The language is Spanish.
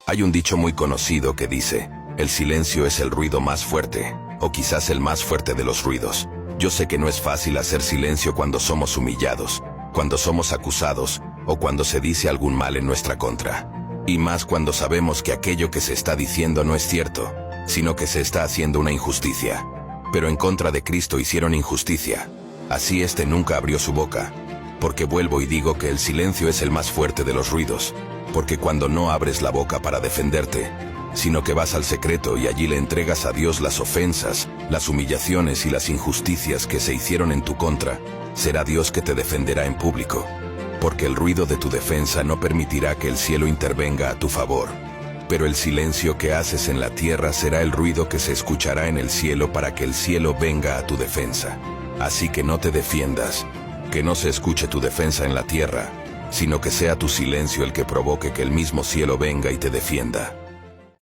Hay un dicho muy conocido que dice, el silencio es el ruido más fuerte, o quizás el más fuerte de los ruidos. Yo sé que no es fácil hacer silencio cuando somos humillados, cuando somos acusados, o cuando se dice algún mal en nuestra contra. Y más cuando sabemos que aquello que se está diciendo no es cierto, sino que se está haciendo una injusticia. Pero en contra de Cristo hicieron injusticia. Así éste nunca abrió su boca. Porque vuelvo y digo que el silencio es el más fuerte de los ruidos. Porque cuando no abres la boca para defenderte, sino que vas al secreto y allí le entregas a Dios las ofensas, las humillaciones y las injusticias que se hicieron en tu contra, será Dios que te defenderá en público. Porque el ruido de tu defensa no permitirá que el cielo intervenga a tu favor. Pero el silencio que haces en la tierra será el ruido que se escuchará en el cielo para que el cielo venga a tu defensa. Así que no te defiendas, que no se escuche tu defensa en la tierra, sino que sea tu silencio el que provoque que el mismo cielo venga y te defienda.